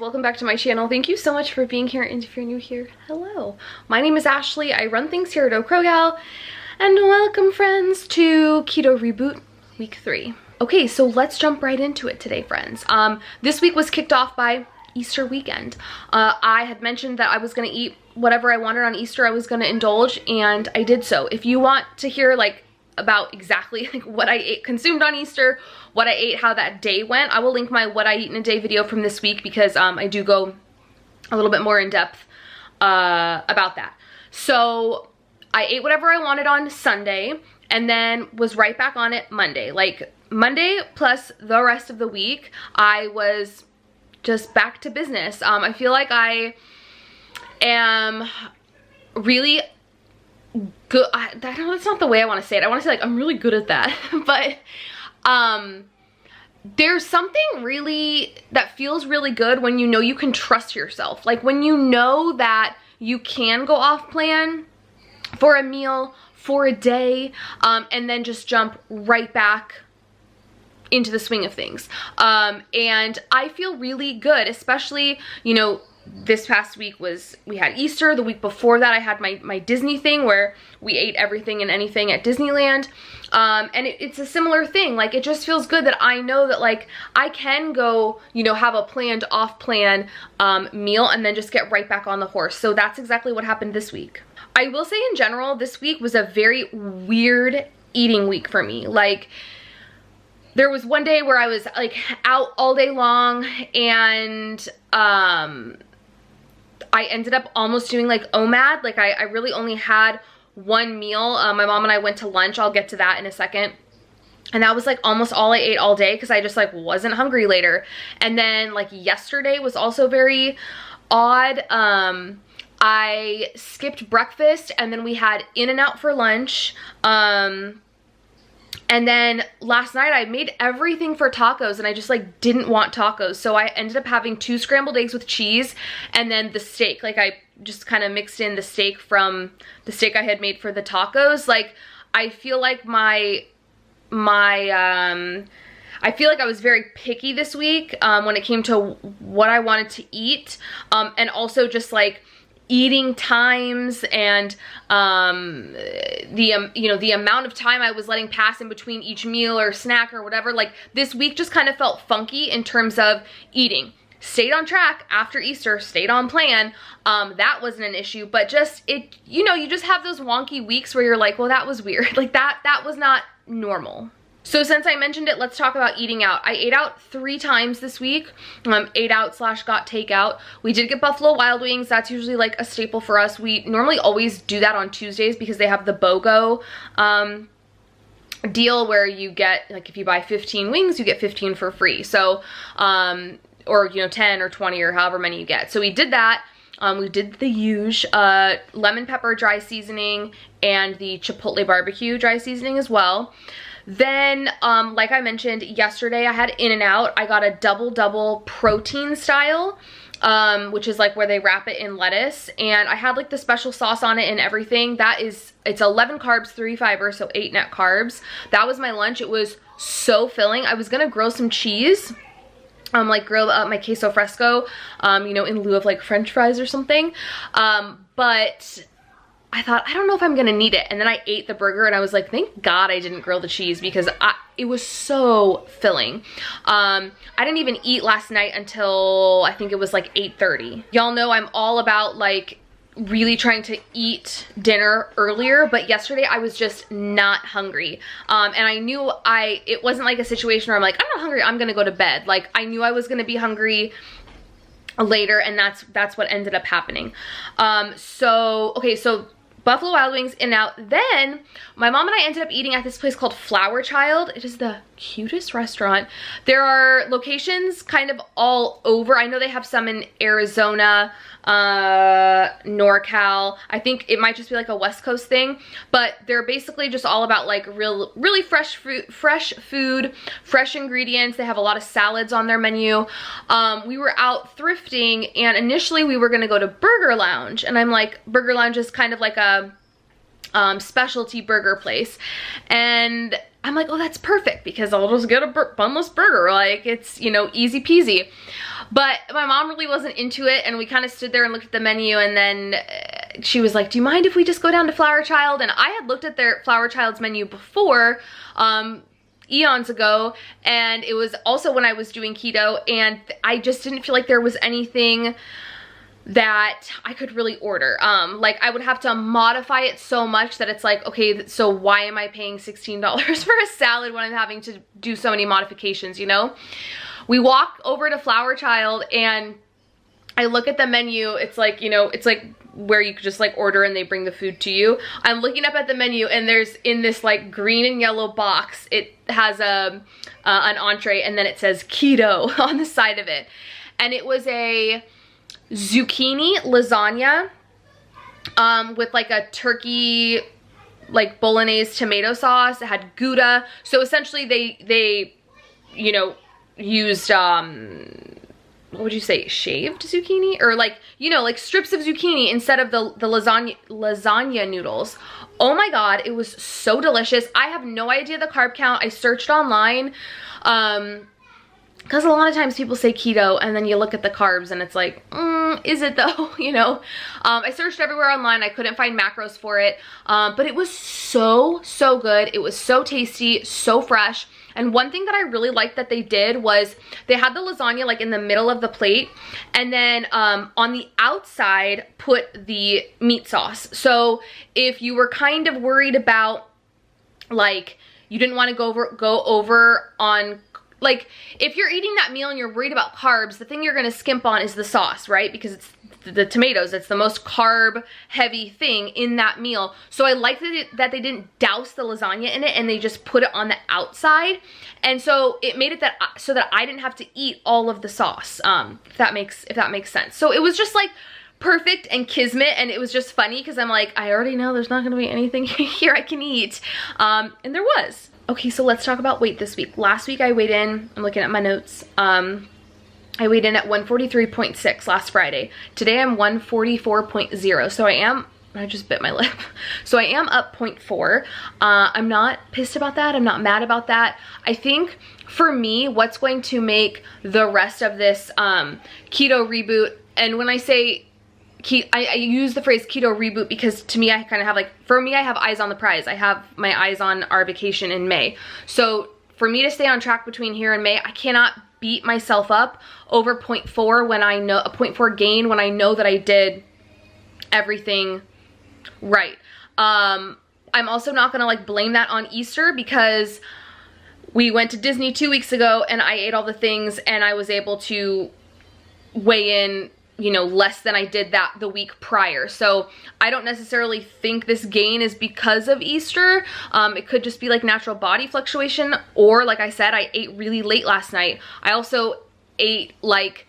welcome back to my channel. Thank you so much for being here, and if you're new here, hello. My name is Ashley. I run things here at OCroGal, and welcome friends to Keto Reboot week 3. Okay, so let's jump right into it today, friends. This week was kicked off by Easter weekend. I had mentioned that I was gonna eat whatever I wanted on Easter. I was gonna indulge, and I did so. If you want to hear about exactly what I consumed on Easter, what I ate, how that day went, I will link my what I eat in a day video from this week, because I do go a little bit more in depth about that. So I ate whatever I wanted on Sunday, and then was right back on it Monday. Like Monday plus the rest of the week, I was just back to business. I feel like I am really good. I don't know, that's not the way I want to say it. I want to say I'm really good at that. But there's something really that feels really good when you know you can trust yourself. Like when you know that you can go off plan for a meal, for a day, and then just jump right back into the swing of things. And I feel really good, especially, you know, this past week we had Easter. The week before that I had my Disney thing where we ate everything and anything at Disneyland. And it's a similar thing. Like, it just feels good that I know that I can go, you know, have a planned off-plan meal and then just get right back on the horse. So that's exactly what happened this week. I will say in general, this week was a very weird eating week for me. Like, there was one day where I was out all day long, and I ended up almost doing OMAD. I really only had one meal. My mom and I went to lunch. I'll get to that in a second. And that was almost all I ate all day, because I just wasn't hungry later. And then yesterday was also very odd. I skipped breakfast, and then we had In-N-Out for lunch. And then last night I made everything for tacos, and I just didn't want tacos. So I ended up having 2 scrambled eggs with cheese, and then the steak. I just kind of mixed in the steak from the steak I had made for the tacos. I feel like I feel like I was very picky this week when it came to what I wanted to eat, and also just eating times and the amount of time I was letting pass in between each meal or snack or whatever. This week just kind of felt funky in terms of eating. Stayed on track after Easter, stayed on plan. That wasn't an issue, but just you just have those wonky weeks where you're like, well, that was weird. That was not normal. So since I mentioned it, let's talk about eating out. I ate out 3 times this week. Ate out / got takeout. We did get Buffalo Wild Wings. That's usually a staple for us. We normally always do that on Tuesdays because they have the BOGO deal where you get, if you buy 15 wings, you get 15 for free. So, or 10 or 20 or however many you get. So we did that. We did the huge lemon pepper dry seasoning and the chipotle barbecue dry seasoning as well. Then, like I mentioned yesterday, I had In-N-Out. I got a double protein style, which is where they wrap it in lettuce. And I had the special sauce on it and everything. It's 11 carbs, 3 fiber, so 8 net carbs. That was my lunch. It was so filling. I was gonna grill some cheese. Grill up my queso fresco, in lieu of French fries or something. But I thought, I don't know if I'm gonna need it. And then I ate the burger, and I was like, thank God I didn't grill the cheese, because it was so filling. I didn't even eat last night until I think it was 8:30. Y'all know I'm all about really trying to eat dinner earlier, but yesterday I was just not hungry. And I knew it wasn't a situation where I'm I'm not hungry, I'm gonna go to bed. I knew I was gonna be hungry later, and that's what ended up happening. So Buffalo Wild Wings, In-N-Out. Then my mom and I ended up eating at this place called Flower Child. It is the cutest restaurant. There are locations kind of all over. I know they have some in Arizona, NorCal. I think it might just be a West Coast thing, but they're basically just all about really fresh food, fresh ingredients. They have a lot of salads on their menu. We were out thrifting, and initially we were gonna go to Burger Lounge, and I'm Burger Lounge is kind of a specialty burger place, and I'm oh, that's perfect, because I'll just get a bunless burger. It's, easy peasy. But my mom really wasn't into it, and we kind of stood there and looked at the menu, and then she was like, do you mind if we just go down to Flower Child? And I had looked at their Flower Child's menu before, eons ago, and it was also when I was doing keto, and I just didn't feel like there was anything that I could really order. Like I would have to modify it so much that it's like, okay, so why am I paying $16 for a salad when I'm having to do so many modifications, you know? We walk over to Flower Child and I look at the menu. It's like, you know, it's like where you could just like order and they bring the food to you. I'm looking up at the menu, and there's in this like green and yellow box, it has an entree, and then it says keto on the side of it. And it was a zucchini lasagna with like a turkey like bolognese tomato sauce. It had Gouda. So essentially they you know, used what would you say, shaved zucchini, or like, you know, like strips of zucchini instead of the lasagna noodles. Oh my god, it was so delicious. I have no idea the carb count. I searched online because a lot of times people say keto and then you look at the carbs and it's like, is it though? You know, I searched everywhere online. I couldn't find macros for it, but it was so good. It was so tasty, so fresh. And one thing that I really liked that they did was they had the lasagna like in the middle of the plate, and then on the outside put the meat sauce. So if you were kind of worried about, like, you didn't want to go over on, like, if you're eating that meal and you're worried about carbs, the thing you're going to skimp on is the sauce, right? Because it's the tomatoes. It's the most carb heavy thing in that meal. So I liked that they didn't douse the lasagna in it and they just put it on the outside. And so it made it that so that I didn't have to eat all of the sauce, if that makes sense. So it was just like perfect and kismet, and it was just funny because I'm like, I already know there's not going to be anything here I can eat. And there was. Okay, so let's talk about weight this week. Last week I weighed in, I'm looking at my notes, I weighed in at 143.6 last Friday. Today I'm 144.0, so I just bit my lip. So I am up 0.4. I'm not pissed about that. I'm not mad about that. I think for me, what's going to make the rest of this keto reboot, and when I say I use the phrase keto reboot because to me, I kind of have like, for me, I have eyes on the prize. I have my eyes on our vacation in May. So for me to stay on track between here and May, I cannot beat myself up over 0.4 when I know, a 0.4 gain when I know that I did everything right. I'm also not gonna like blame that on Easter because we went to Disney 2 weeks ago and I ate all the things and I was able to weigh in, you know, less than I did that the week prior. So I don't necessarily think this gain is because of Easter. It could just be like natural body fluctuation, or like I said, I ate really late last night. I also ate like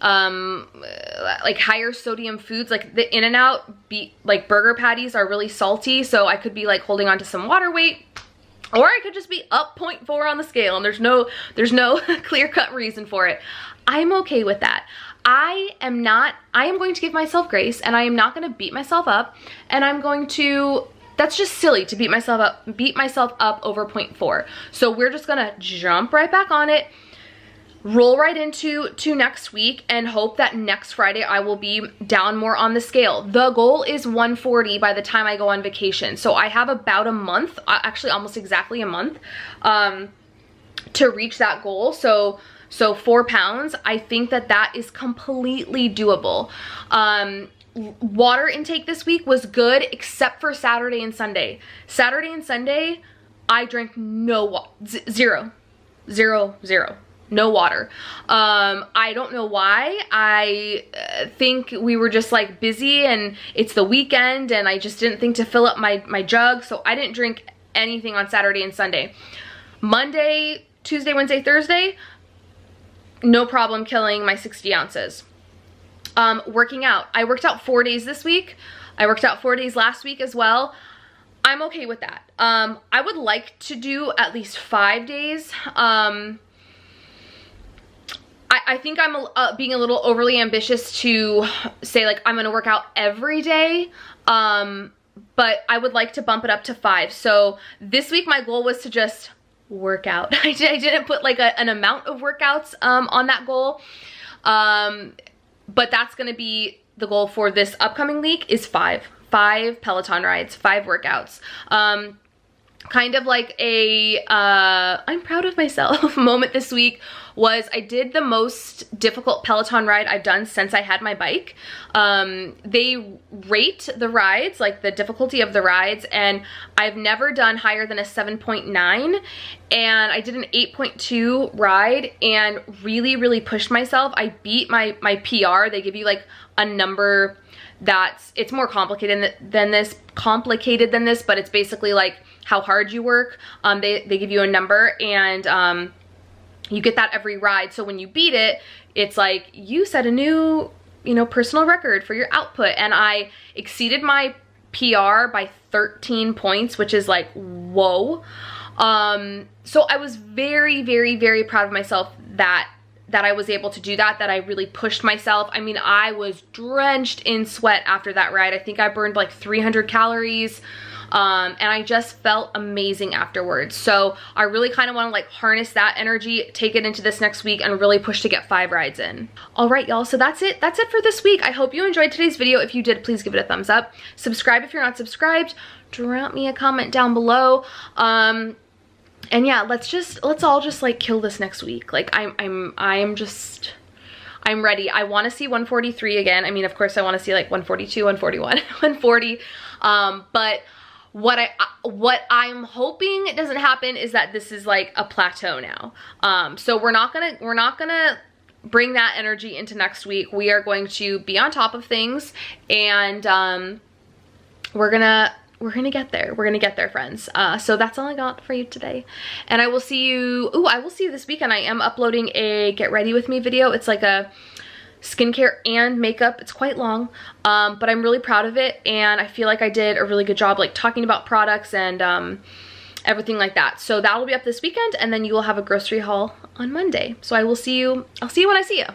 higher sodium foods, like the In-N-Out like burger patties are really salty, so I could be like holding on to some water weight, or I could just be up 0.4 on the scale and there's no clear-cut reason for it. I'm okay with that. I am going to give myself grace, and I am not going to beat myself up, and that's just silly to beat myself up over 0.4. So we're just going to jump right back on it, roll right into next week, and hope that next Friday I will be down more on the scale. The goal is 140 by the time I go on vacation. So I have about a month, actually almost exactly a month, to reach that goal. So 4 pounds, I think that is completely doable. Water intake this week was good except for Saturday and Sunday. Saturday and Sunday, I drank no water, zero, no water. I don't know why. I think we were just like busy and it's the weekend and I just didn't think to fill up my jug, so I didn't drink anything on Saturday and Sunday. Monday, Tuesday, Wednesday, Thursday, no problem killing my 60 ounces. Working out. I worked out 4 days this week. I worked out 4 days last week as well. I'm okay with that. I would like to do at least 5 days. I think I'm being a little overly ambitious to say like I'm gonna work out every day. But I would like to bump it up to 5. So this week my goal was to just work out. I didn't put like an amount of workouts on that goal. But that's gonna be the goal for this upcoming week, is 5 Peloton rides, 5 workouts. Kind of like a I'm proud of myself moment this week was I did the most difficult Peloton ride I've done since I had my bike. They rate the rides, like the difficulty of the rides, and I've never done higher than a 7.9, and I did an 8.2 ride and really pushed myself. I beat my PR. They give you like a number it's more complicated than this, but it's basically like how hard you work. They give you a number, and you get that every ride. So when you beat it, it's like you set a new, you know, personal record for your output. And I exceeded my PR by 13 points, which is like, whoa. So I was very proud of myself that I was able to do that I really pushed myself. I mean, I was drenched in sweat after that ride. I think I burned like 300 calories. And I just felt amazing afterwards. So I really kind of want to like harness that energy, take it into this next week, and really push to get 5 rides in. All right, y'all, so that's it for this week. I hope you enjoyed today's video. If you did, please give it a thumbs up. Subscribe if you're not subscribed. Drop me a comment down below. And yeah, let's all just like kill this next week. Like I'm ready. I want to see 143 again. I mean, of course I want to see like 142, 141, 140. But what I'm hoping doesn't happen is that this is like a plateau now. So we're not gonna bring that energy into next week. We are going to be on top of things, and we're gonna get there. We're gonna get there, friends. So that's all I got for you today. And I will see you, I will see you this weekend. I am uploading a get ready with me video. It's like a skincare and makeup. It's quite long, but I'm really proud of it. And I feel like I did a really good job like talking about products and everything like that. So that will be up this weekend, and then you will have a grocery haul on Monday. So I'll see you when I see you.